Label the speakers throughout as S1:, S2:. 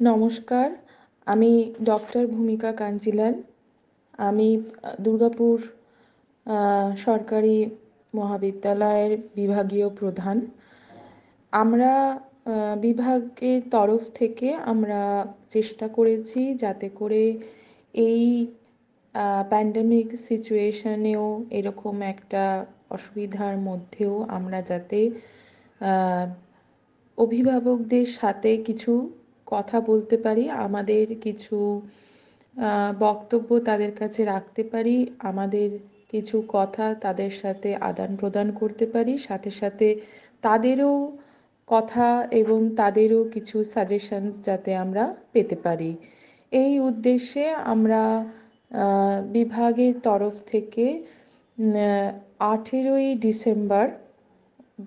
S1: নমস্কার, আমি ডক্টর ভূমিকা কাঞ্জিলাল। আমি দুর্গাপুর সরকারি মহাবিদ্যালয়ের বিভাগীয় প্রধান। আমরা বিভাগের তরফ থেকে আমরা চেষ্টা করেছি যাতে করে এই প্যান্ডেমিক সিচুয়েশনেও এরকম একটা অসুবিধার মধ্যেও আমরা যাতে আহ, অভিভাবকদের সাথে কিছু কথা বলতে পারি, আমাদের কিছু বক্তব্য তাদের কাছে রাখতে পারি, আমাদের কিছু কথা তাদের সাথে আদান প্রদান করতে পারি, সাথে সাথে তাদেরও কথা এবং তাদেরও কিছু সাজেশনস যাতে আমরা পেতে পারি। এই উদ্দেশ্যে আমরা বিভাগের তরফ থেকে 18ই ডিসেম্বর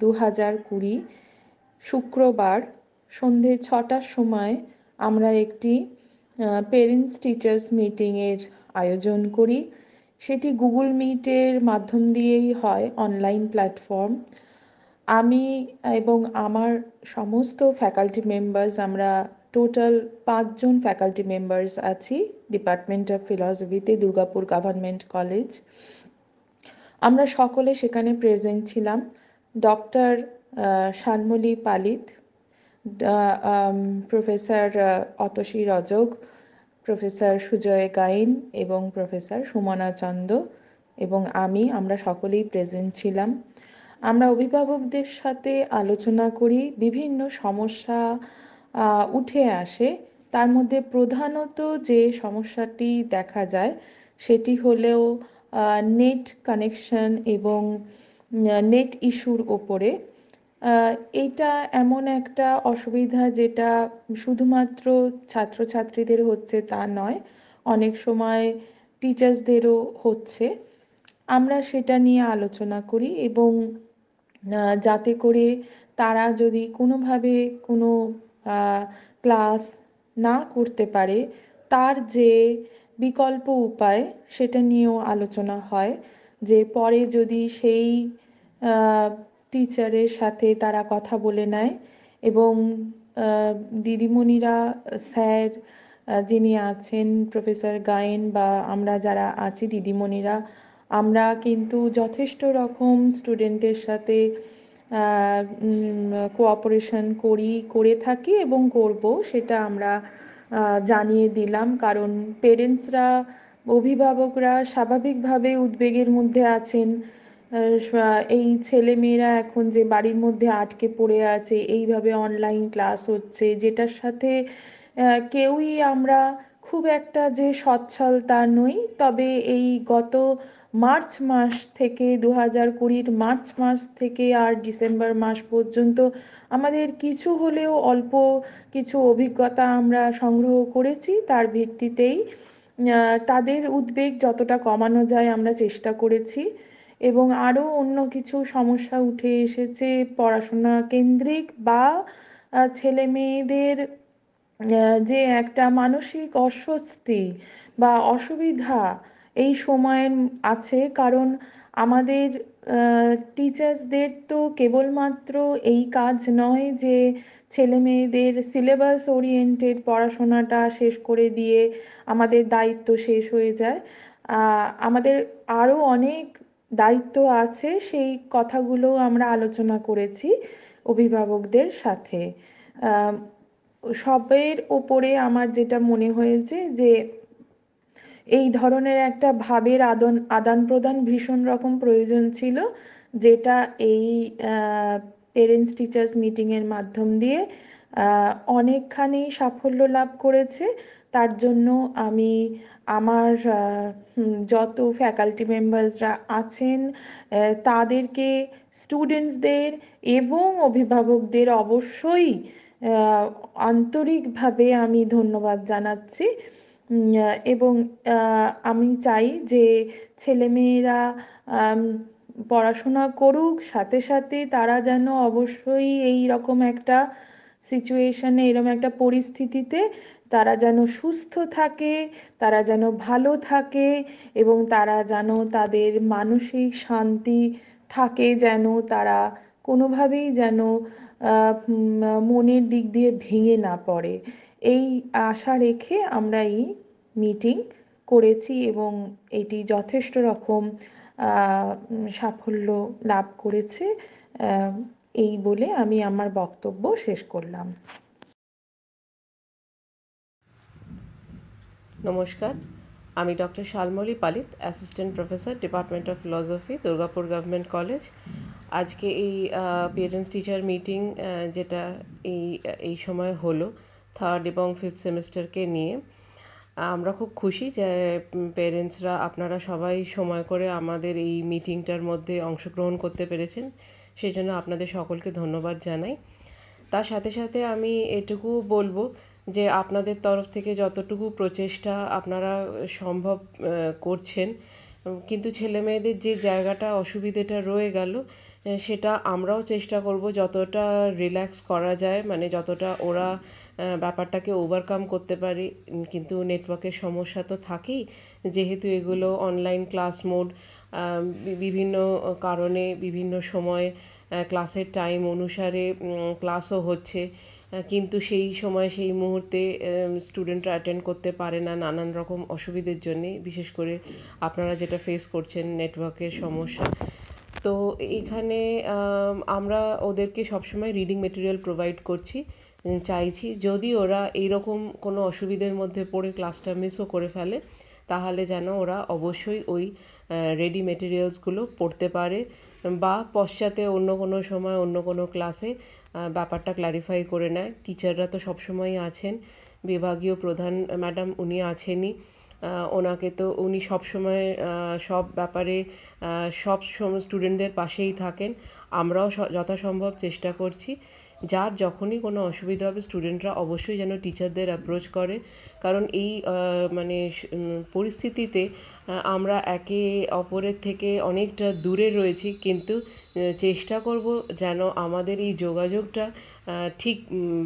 S1: 2020 শুক্রবার সন্ধে 6টার সময় আমরা একটি পেরেন্টস টিচার্স মিটিংয়ের আয়োজন করি। সেটি গুগল মিটের মাধ্যম দিয়েই হয়, অনলাইন প্ল্যাটফর্ম। আমি এবং আমার সমস্ত ফ্যাকাল্টি মেম্বার্স, আমরা টোটাল 5জন ফ্যাকাল্টি মেম্বার্স আছি ডিপার্টমেন্ট অফ ফিলসফিতে, দুর্গাপুর গভর্নমেন্ট কলেজ। আমরা সকলে সেখানে প্রেজেন্ট ছিলাম। Doctor Shanmoli Palit, professor Atasi Rajak, professor Sujoy Gain এবং প্রফেসর সুমনা চন্দ এবং আমরা সকলেই প্রেজেন্ট ছিলাম। আমরা অভিভাবকদের সাথে আলোচনা করি, বিভিন্ন সমস্যা উঠে আসে। তার মধ্যে প্রধানত যে সমস্যাটি দেখা যায় সেটি হলেও নেট কানেকশন এবং নেট ইস্যুর ওপরে। এটা এমন একটা অসুবিধা যেটা শুধুমাত্র ছাত্রছাত্রীদের হচ্ছে তা নয়, অনেক সময় টিচার্সদেরও হচ্ছে। আমরা সেটা নিয়ে আলোচনা করি এবং যাতে করে তারা যদি কোনোভাবে কোনো ক্লাস না করতে পারে, তার যে বিকল্প উপায় সেটা নিয়েও আলোচনা হয়, যে পরে যদি সেই টিচারের সাথে তারা কথা বলে নেয় এবং দিদিমণিরা, স্যার যিনি আছেন প্রফেসর গায়েন বা আমরা যারা আছি দিদিমণিরা, আমরা কিন্তু যথেষ্ট রকম স্টুডেন্টের সাথে কোঅপারেশন করে থাকি এবং করব, সেটা আমরা জানিয়ে দিলাম। কারণ পেরেন্টসরা, অভিভাবকরা স্বাভাবিকভাবে উদ্বেগের মধ্যে আছেন। এই ছেলেমেয়েরা এখন যে বাড়ির মধ্যে আটকে পড়ে আছে, এইভাবে অনলাইন ক্লাস হচ্ছে, যেটার সাথে কেউই আমরা খুব একটা যে সচ্ছল তা নই। তবে এই গত মার্চ মাস থেকে, 2020 মার্চ মাস থেকে আর ডিসেম্বর মাস পর্যন্ত আমাদের কিছু হলেও অল্প কিছু অভিজ্ঞতা আমরা সংগ্রহ করেছি। তার ভিত্তিতেই তাদের উদ্বেগ যতটা কমানো যায় আমরা চেষ্টা করেছি। এবং আরও অন্য কিছু সমস্যা উঠে এসেছে পড়াশোনা কেন্দ্রিক বা ছেলে মেয়েদের যে একটা মানসিক অস্বস্তি বা অসুবিধা এই সময়ে আছে। কারণ আমাদের টিচার্সদের তো কেবলমাত্র এই কাজ নয় যে ছেলে মেয়েদের সিলেবাস ওরিয়েন্টেড পড়াশোনাটা শেষ করে দিয়ে আমাদের দায়িত্ব শেষ হয়ে যায়। আমাদের আরও অনেক দায়িত্ব আছে, সেই কথাগুলো আমরা আলোচনা করেছি অভিভাবকদের সাথে। সবের ওপরে আমার যেটা মনে হয়েছে যে এই ধরনের একটা ভাবের আদান প্রদান ভীষণ রকম প্রয়োজন ছিল, যেটা এই পেরেন্টস টিচার্স মিটিংয়ের মাধ্যম দিয়ে অনেকখানি সাফল্য লাভ করেছে। তার জন্য আমি আমার যত ফ্যাকাল্টি মেম্বার্সরা আছেন তাদেরকে, স্টুডেন্টসদের এবং অভিভাবকদের অবশ্যই আন্তরিকভাবে আমি ধন্যবাদ জানাচ্ছি। এবং আমি চাই যে ছেলেমেয়েরা পড়াশোনা করুক, সাথে সাথে তারা যেন অবশ্যই এই রকম একটা সিচুয়েশনে, এরকম একটা পরিস্থিতিতে তারা যেন সুস্থ থাকে, তারা যেন ভালো থাকে এবং তারা যেন তাদের মানসিক শান্তি থাকে, যেন তারা কোনোভাবেই যেন মনের দিক দিয়ে ভেঙে না পড়ে। এই আশা রেখে আমরা এই মিটিং করেছি এবং এটি যথেষ্ট রকম সাফল্য লাভ করেছে। এই বলে আমি আমার বক্তব্য শেষ করলাম।
S2: নমস্কার, আমি ডক্টর শালমলী পালিত, assistant professor, department of philosophy, Durgapur government college. আজকে এই পেরেন্টস টিচার মিটিং যেটা এই সময় হলো, থার্ড এবং ফিফথ সেমিস্টারকে নিয়ে, আমরা খুব খুশি যে পেরেন্টসরা আপনারা সবাই সময় করে আমাদের এই মিটিংটার মধ্যে অংশগ্রহণ করতে পেরেছেন। সেই জন্য আপনাদের সকলকে ধন্যবাদ জানাই। তার সাথে সাথে আমি এটুকু বলবো যে আপনাদের তরফ থেকে যতটুকু প্রচেষ্টা আপনারা সম্ভব করছেন, কিন্তু ছেলে মেয়েদের যে জায়গাটা অসুবিধেটা রয়ে গেল, সেটা আমরাও চেষ্টা করব যতটা রিল্যাক্স করা যায়, মানে যতটা ওরা ব্যাপারটাকে ওভারকাম করতে পারে। কিন্তু নেটওয়ার্কের সমস্যা তো থাকেই, যেহেতু এগুলো অনলাইন ক্লাস মোড, বিভিন্ন কারণে বিভিন্ন সময় ক্লাসের টাইম অনুসারে ক্লাসও হচ্ছে, কিন্তু সেই সময় সেই মুহূর্তে স্টুডেন্টরা অ্যাটেন্ড করতে পারে না নানান রকম অসুবিধের জন্যে, বিশেষ করে আপনারা যেটা ফেস করছেন নেটওয়ার্কের সমস্যা। তো এখানে আমরা ওদেরকে সবসময় রিডিং মেটেরিয়াল প্রোভাইড করছি, চাইছি যদি ওরা এইরকম কোনো অসুবিধের মধ্যে পড়ে ক্লাসটা মিসও করে ফেলে, তাহলে যেন ওরা অবশ্যই ওই রেডি মেটেরিয়ালসগুলো পড়তে পারে, বা পশ্চাতে অন্য কোনো সময় অন্য কোনো ক্লাসে ব্যাপারটা ক্ল্যারিফাই করে নেয়। টিচাররা তো সবসময়ই আছেন, বিভাগীয় প্রধান ম্যাডাম উনি আছেনই, ওনাকে তো উনি সবসময় সব ব্যাপারে সব স্টুডেন্টদের পাশেই থাকেন। আমরাও যথাসম্ভব চেষ্টা করছি যার যখনই কোনো অসুবিধা হবে স্টুডেন্টরা অবশ্যই যেন টিচারদের অ্যাপ্রোচ করে, কারণ এই মানে পরিস্থিতিতে আমরা একে অপরের থেকে অনেকটা দূরে রয়েছি, কিন্তু চেষ্টা করব যেন আমাদের এই যোগাযোগটা ঠিক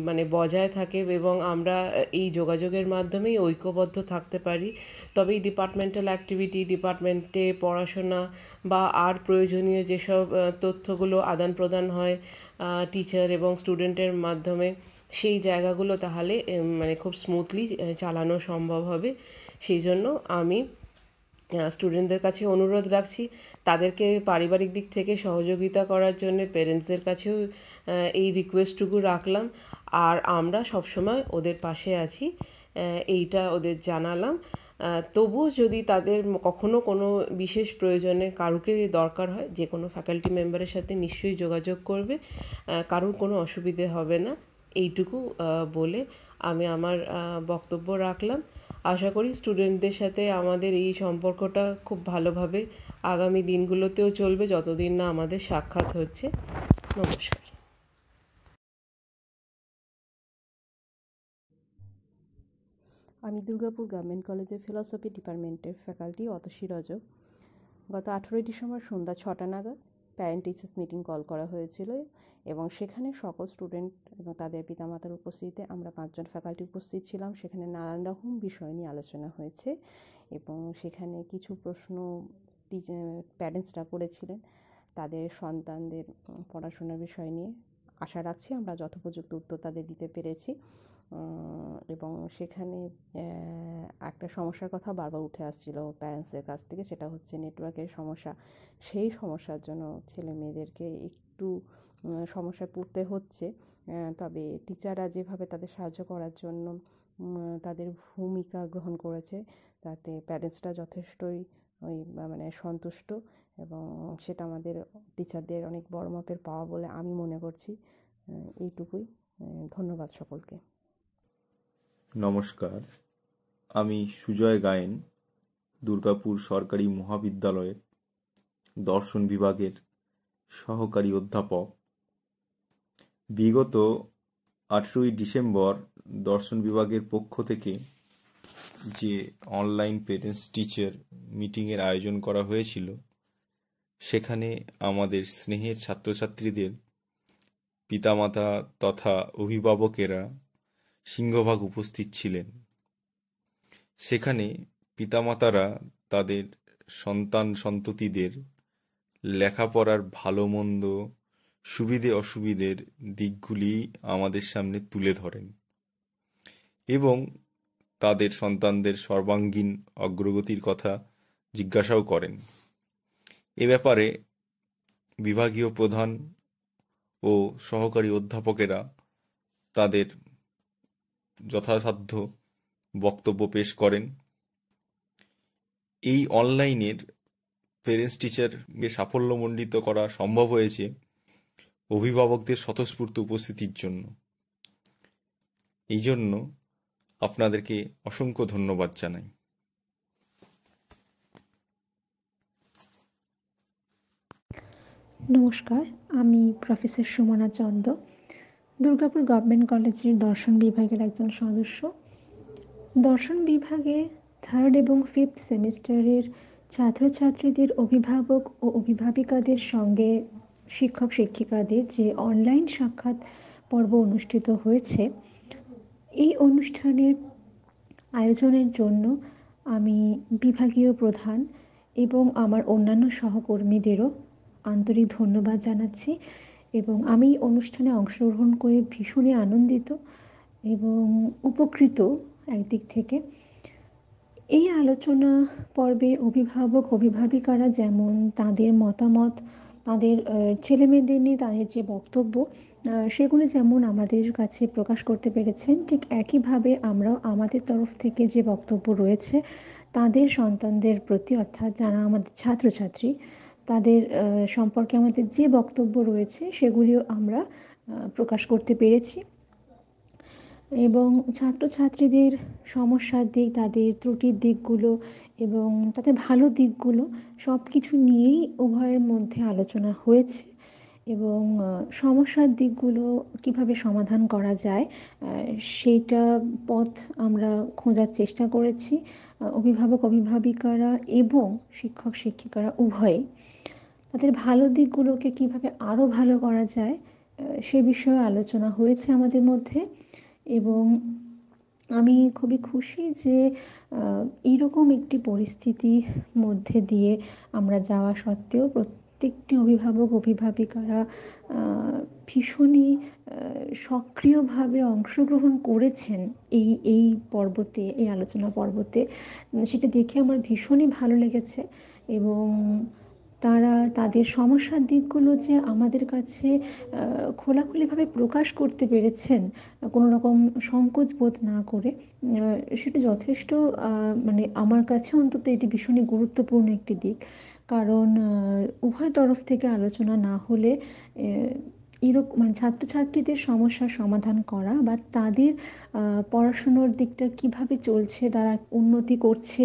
S2: মানে বজায় থাকে এবং আমরা এই যোগাযোগের মাধ্যমেই ঐক্যবদ্ধ থাকতে পারি। তবেই ডিপার্টমেন্টাল অ্যাক্টিভিটি, ডিপার্টমেন্টে পড়াশোনা বা আর প্রয়োজনীয় যেসব তথ্যগুলো আদান প্রদান হয় টিচার এবং স্টুডেন্টের মাধ্যমে, সেই জায়গাগুলো তাহলে মানে খুব স্মুথলি চালানো সম্ভব হবে। সেই জন্য আমি স্টুডেন্টদের কাছে অনুরোধ রাখছি তাদেরকে পারিবারিক দিক থেকে সহযোগিতা করার জন্য, পেরেন্টসদের কাছেও এই রিকোয়েস্টটুকু রাখলাম। আর আমরা সবসময় ওদের পাশে আছি, এইটা ওদের জানালাম। তবুও যদি তাদের কখনো কোনো বিশেষ প্রয়োজনে কারুকে দরকার হয়, যে কোনো ফ্যাকাল্টি মেম্বারের সাথে নিশ্চয়ই যোগাযোগ করবে, কারুর কোনো অসুবিধে হবে না। এইটুকু বলে আমি আমার বক্তব্য রাখলাম। আশা করি স্টুডেন্টদের সাথে আমাদের এই সম্পর্কটা খুব ভালোভাবে আগামী দিনগুলোতেও চলবে, যতদিন না আমাদের সাক্ষাৎ হচ্ছে। নমস্কার।
S3: আমি দুর্গাপুর গভর্নমেন্ট কলেজের ফিলসফি ডিপার্টমেন্টের ফ্যাকাল্টি অতসী রজক। গত 18ই ডিসেম্বর সন্ধ্যা 6টা নাগাদ প্যারেন্ট টিচার্স মিটিং কল করা হয়েছিল এবং সেখানে সকল স্টুডেন্ট এবং তাদের পিতামাতার উপস্থিতিতে আমরা 5 জন ফ্যাকাল্টি উপস্থিত ছিলাম। সেখানে নানান রকম বিষয় নিয়ে আলোচনা হয়েছে এবং সেখানে কিছু প্রশ্ন প্যারেন্টসরা করেছিলেন তাদের সন্তানদের পড়াশোনার বিষয় নিয়ে। আশা রাখছি আমরা যথোপযুক্ত উত্তর তাদের দিতে পেরেছি এবং সেখানে একটা সমস্যার কথা বারবার উঠে আসছিল প্যারেন্টসদের কাছ থেকে, সেটা হচ্ছে নেটওয়ার্কের সমস্যা। সেই সমস্যার জন্য ছেলে মেয়েদেরকে একটু সমস্যায় পড়তে হচ্ছে, তবে টিচাররা যেভাবে তাদের সাহায্য করার জন্য তাদের ভূমিকা গ্রহণ করেছে তাতে প্যারেন্টসরা যথেষ্টই মানে সন্তুষ্ট এবং সেটা আমাদের টিচারদের অনেক বড় মাপের পাওয়া বলে আমি মনে করছি। এইটুকুই, ধন্যবাদ সকলকে।
S4: নমস্কার, আমি সুজয় গায়েন, দুর্গাপুর সরকারি মহাবিদ্যালয়ের দর্শন বিভাগের সহকারী অধ্যাপক। বিগত 18ই ডিসেম্বর দর্শন বিভাগের পক্ষ থেকে যে অনলাইন পেরেন্টস টিচার মিটিংয়ের আয়োজন করা হয়েছিল, সেখানে আমাদের স্নেহের ছাত্রছাত্রীদের পিতামাতা তথা অভিভাবকেরা সিংহভাগ উপস্থিত ছিলেন। সেখানে পিতামাতারা তাদের সন্তান সন্ততিদের লেখাপড়ার ভালো মন্দ, সুবিধে অসুবিধের দিকগুলি আমাদের সামনে তুলে ধরেন এবং তাদের সন্তানদের সর্বাঙ্গীন অগ্রগতির কথা জিজ্ঞাসাও করেন। এ ব্যাপারে বিভাগীয় প্রধান ও সহকারী অধ্যাপকেরা তাদের যথাসাধ্য বক্তব্য পেশ করেন। এই অনলাইনের পেরেন্টস টিচারকে সাফল্যমণ্ডিত করা সম্ভব হয়েছে অভিভাবকদের স্বতঃস্ফূর্ত উপস্থিতির জন্য। এই জন্য আপনাদেরকে অসংখ্য ধন্যবাদ জানাই।
S5: নমস্কার, আমি প্রফেসর সুমনা চন্দ, দুর্গাপুর গভর্নমেন্ট কলেজের দর্শন বিভাগের একজন সদস্য। দর্শন বিভাগে 3rd এবং 5th সেমিস্টারের ছাত্রছাত্রীদের অভিভাবক ও অভিভাবিকাদের সঙ্গে শিক্ষক শিক্ষিকাদের যে অনলাইন সাক্ষাৎ পর্ব অনুষ্ঠিত হয়েছে, এই অনুষ্ঠানের আয়োজনের জন্য আমি বিভাগীয় প্রধান এবং আমার অন্যান্য সহকর্মীদেরও আন্তরিক ধন্যবাদ জানাচ্ছি এবং আমি এই অনুষ্ঠানে অংশগ্রহণ করে ভীষণই আনন্দিত এবং উপকৃত একদিক থেকে। এই আলোচনা পর্বে অভিভাবক অভিভাবিকারা যেমন তাদের মতামত, তাদের ছেলেমেয়েদের নিয়ে তাদের যে বক্তব্য, সেগুলো যেমন আমাদের কাছে প্রকাশ করতে পেরেছেন, ঠিক একইভাবে আমরাও আমাদের তরফ থেকে যে বক্তব্য রয়েছে তাদের সন্তানদের প্রতি, অর্থাৎ যারা আমাদের ছাত্রছাত্রী, তাদের সম্পর্কে আমাদের যে বক্তব্য রয়েছে সেগুলিও আমরা প্রকাশ করতে পেরেছি এবং ছাত্রছাত্রীদের সমস্যার দিক, তাদের ত্রুটির দিকগুলো এবং তাদের ভালো দিকগুলো সব কিছু নিয়েই উভয়ের মধ্যে আলোচনা হয়েছে এবং সমস্যার দিকগুলো কিভাবে সমাধান করা যায় সেইটা পথ আমরা খোঁজার চেষ্টা করেছি, অভিভাবক অভিভাবিকারা এবং শিক্ষক শিক্ষিকারা উভয়ে। তাদের ভালো দিকগুলোকে কিভাবে আরও ভালো করা যায় সে বিষয়ে আলোচনা হয়েছে আমাদের মধ্যে এবং আমি খুবই খুশি যে এইরকম একটি পরিস্থিতির মধ্যে দিয়ে আমরা যাওয়া সত্ত্বেও প্রত্যেকটি অভিভাবক অভিভাবিকারা ভীষণই সক্রিয়ভাবে অংশগ্রহণ করেছেন এই পর্বতে, এই আলোচনা পর্বতে। সেটা দেখে আমার ভীষণই ভালো লেগেছে এবং তারা তাদের সমস্যার দিকগুলো যে আমাদের কাছে খোলাখুলিভাবে প্রকাশ করতে পেরেছেন কোনো রকম সংকোচ বোধ না করে, সেটা যথেষ্ট, মানে আমার কাছে অন্তত এটি ভীষণই গুরুত্বপূর্ণ একটি দিক। কারণ উভয় তরফ থেকে আলোচনা না হলে এরকম মানে ছাত্রছাত্রীদের সমস্যার সমাধান করা বা তাদের পড়াশুনোর দিকটা কিভাবে চলছে, তারা উন্নতি করছে,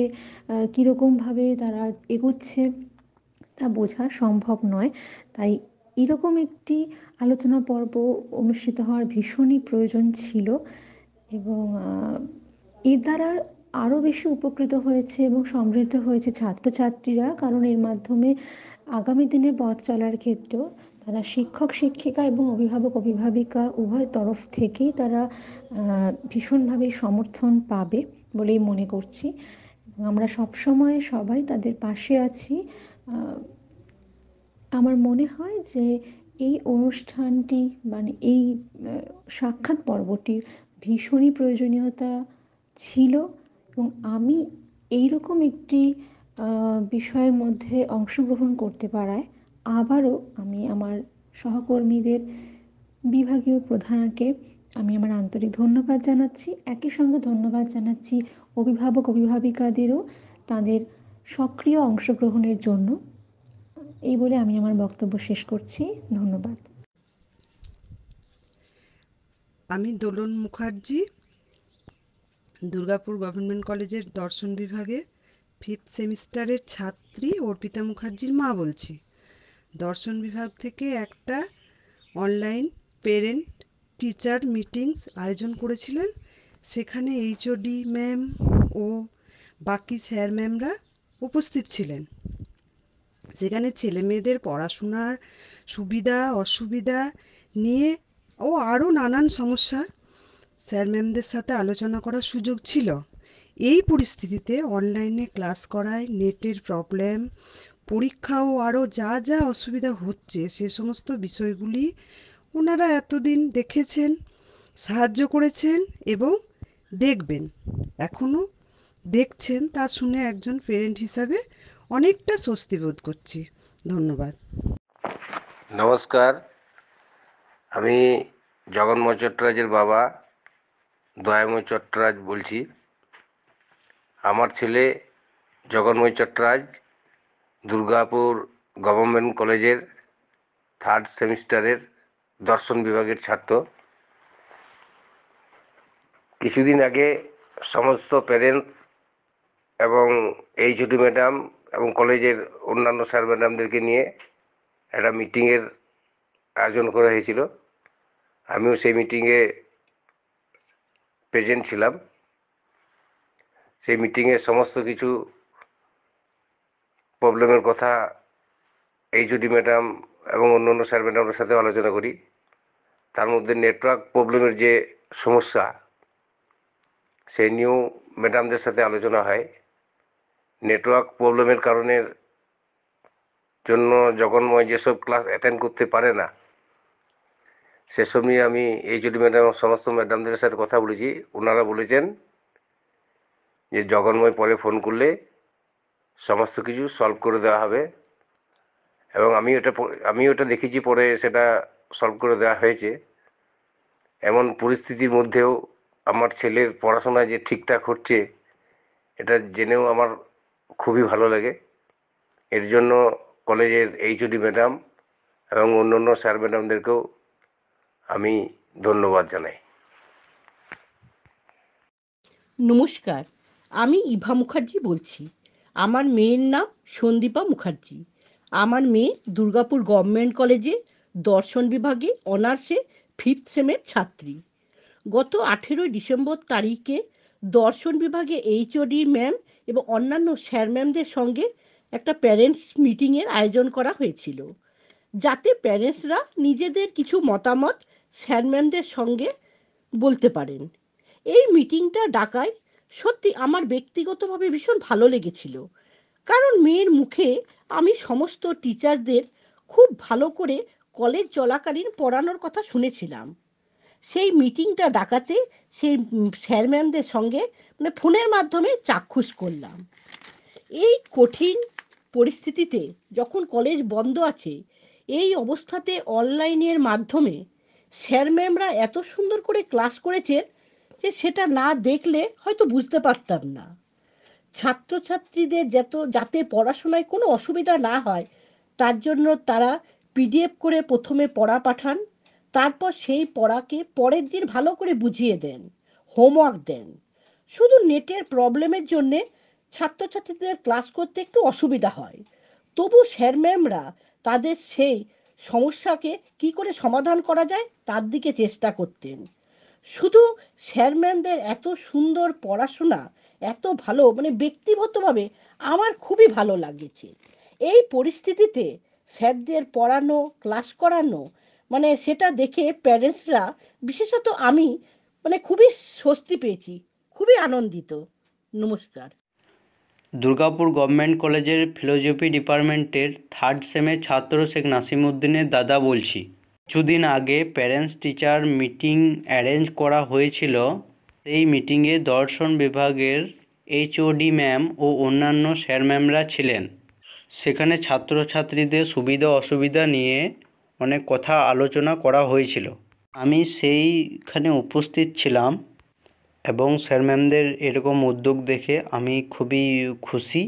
S5: কীরকমভাবে তারা এগোচ্ছে তা বোঝা সম্ভব নয়। তাই এরকম একটি আলোচনা পর্ব অনুষ্ঠিত হওয়ার ভীষণই প্রয়োজন ছিল এবং এর দ্বারা আরও বেশি উপকৃত হয়েছে এবং সমৃদ্ধ হয়েছে ছাত্রছাত্রীরা, কারণ এর মাধ্যমে আগামী দিনে পথ চলার ক্ষেত্রেও তারা শিক্ষক শিক্ষিকা এবং অভিভাবক অভিভাবিকা উভয় তরফ থেকেই তারা ভীষণভাবে সমর্থন পাবে বলেই মনে করছি। আমরা সবসময় সবাই তাদের পাশে আছি। আমার মনে হয় যে এই অনুষ্ঠানটি মানে এই সাক্ষাৎ পর্বটির ভীষণই প্রয়োজনীয়তা ছিল এবং আমি এইরকম একটি বিষয়ের মধ্যে অংশগ্রহণ করতে পারায় আবারও আমি আমার সহকর্মীদের, বিভাগীয় প্রধানকে আমি আমার আন্তরিক ধন্যবাদ জানাচ্ছি। একই সঙ্গে ধন্যবাদ জানাচ্ছি অভিভাবক অভিভাবিকাদেরও তাদের সক্রিয় অংশগ্রহণের জন্য। এই বলে আমি আমার বক্তব্য শেষ করছি। ধন্যবাদ।
S6: আমি দোলন মুখার্জি, দুর্গাপুর গভর্নমেন্ট কলেজের দর্শন বিভাগে 5th সেমিস্টারের ছাত্রী অর্পিতা মুখার্জির মা বলছি। দর্শন বিভাগ থেকে একটা অনলাইন পেরেন্ট টিচার মিটিংস আয়োজন করেছিলেন। সেখানে এইচওডি ম্যাম ও বাকি স্যার ম্যামরা উপস্থিত ছিলেন। যেখানে ছেলে মেয়েদের পড়াশোনার সুবিধা অসুবিধা নিয়ে ও আরও নানান সমস্যা স্যার ম্যামদের সাথে আলোচনা করার সুযোগ ছিল। এই পরিস্থিতিতে অনলাইনে ক্লাস করায় নেটের প্রবলেম, পরীক্ষা ও আরও যা যা অসুবিধা হচ্ছে সে সমস্ত বিষয়গুলি ওনারা এতদিন দেখেছেন, সাহায্য করেছেন এবং দেখবেন, এখনও দেখছেন, তা শুনে একজন পেরেন্ট হিসাবে অনেকটা স্বস্তি বোধ করছি। ধন্যবাদ।
S7: নমস্কার, আমি জগন্ময় চট্টরাজের বাবা দয়াময় চট্টরাজ বলছি। আমার ছেলে জগন্ময় চট্টরাজ দুর্গাপুর গভর্নমেন্ট কলেজের 3rd সেমিস্টারের দর্শন বিভাগের ছাত্র। কিছুদিন আগে সমস্ত প্যারেন্টস এবং এইচওডি ম্যাডাম এবং কলেজের অন্যান্য স্যার ম্যাডামদেরকে নিয়ে একটা মিটিংয়ের আয়োজন করা হয়েছিল। আমিও সেই মিটিংয়ে প্রেজেন্ট ছিলাম। সেই মিটিংয়ে সমস্ত কিছু প্রবলেমের কথা এইচওডি ম্যাডাম এবং অন্যান্য স্যার ম্যাডামদের সাথে আলোচনা করি। তার মধ্যে নেটওয়ার্ক প্রবলেমের যে সমস্যা, সেই নিয়েও ম্যাডামদের সাথে আলোচনা হয়। নেটওয়ার্ক প্রবলেমের কারণের জন্য জগন্ময় যেসব ক্লাস অ্যাটেন্ড করতে পারে না, সেসব নিয়ে আমি এইচওডি ম্যাডাম সমস্ত ম্যাডামদের সাথে কথা বলেছি। ওনারা বলেছেন যে জগন্ময় পরে ফোন করলে সমস্ত কিছু সলভ করে দেওয়া হবে, এবং আমি ওটা দেখেছি, পরে সেটা সলভ করে দেওয়া হয়েছে। এমন পরিস্থিতির মধ্যেও আমার ছেলের পড়াশোনা যে ঠিকঠাক হচ্ছে, এটা জেনেও আমার খুবই ভালো লাগে। এর জন্য কলেজের এইচওডি ম্যাডাম এবং অন্যান্য স্যার ম্যাডামদেরকেও আমি ধন্যবাদ জানাই।
S8: নমস্কার, আমি ইভা মুখার্জি বলছি। আমার মেয়ের নাম সন্দীপা মুখার্জি। আমার মেয়ে দুর্গাপুর গভর্নমেন্ট কলেজে দর্শন বিভাগে অনার্সে 5th সেমের ছাত্রী। গত 18 ডিসেম্বর তারিখে দর্শন বিভাগে এইচওডি ম্যাম এবং অন্যান্য স্যার ম্যামদের সঙ্গে একটা প্যারেন্টস মিটিংয়ের আয়োজন করা হয়েছিল, যাতে প্যারেন্টসরা নিজেদের কিছু মতামত স্যার ম্যামদের সঙ্গে বলতে পারেন। এই মিটিংটা ডাকায় সত্যি আমার ব্যক্তিগতভাবে ভীষণ ভালো লেগেছিল, কারণ মেয়ের মুখে আমি সমস্ত টিচারদের খুব ভালো করে কলেজ চলাকালীন পড়ানোর কথা শুনেছিলাম। সেই মিটিংটা ডাকাতে সেই স্যার ম্যামদের সঙ্গে ফোনের মাধ্যমে চাক্ষুষ করলাম। এই কঠিন পরিস্থিতিতে যখন কলেজ বন্ধ আছে, এই অবস্থাতে অনলাইনের মাধ্যমে স্যার ম্যামরা এত সুন্দর করে ক্লাস করেছেন যে সেটা না দেখলে হয়তো বুঝতে পারতাম না। ছাত্রছাত্রীদের যাতে পড়াশোনায় কোনো অসুবিধা না হয়, তার জন্য তারা পিডিএফ করে প্রথমে পড়া পাঠান, তারপর সেই পড়াকে পরের দিন ভালো করে বুঝিয়ে দেন, হোমওয়ার্ক দেন। শুধু নেটের প্রবলেমের জন্যে ছাত্রছাত্রীদের ক্লাস করতে একটু অসুবিধা হয়, তবু স্যার ম্যামরা তাদের সেই সমস্যাকে কি করে সমাধান করা যায় তার দিকে চেষ্টা করতেন। শুধু স্যার ম্যামদের এত সুন্দর পড়াশোনা, এত ভালো, ব্যক্তিগতভাবে আমার খুবই ভালো লাগছে। এই পরিস্থিতিতে স্যারদের পড়ানো, ক্লাস করানো, সেটা দেখে প্যারেন্টসরা, বিশেষত আমি, খুবই স্বস্তি পেয়েছি, খুবই আনন্দিত। নমস্কার।
S9: দুর্গাপুর গভর্নমেন্ট কলেজের ফিলোজফি ডিপার্টমেন্টের 3rd সেমের ছাত্র শেখ নাসিমউদ্দিনের দাদা বলছি। কিছুদিন আগে প্যারেন্টস টিচার মিটিং অ্যারেঞ্জ করা হয়েছিল। সেই মিটিংয়ে দর্শন বিভাগের এইচওডি ম্যাম ও অন্যান্য স্যার ম্যামরা ছিলেন। সেখানে ছাত্রছাত্রীদের সুবিধা অসুবিধা নিয়ে অনেক কথা আলোচনা করা হয়েছিল। আমি সেইখানে উপস্থিত ছিলাম এবং স্যার ম্যামদের এরকম উদ্যোগ দেখে আমি খুবই খুশি।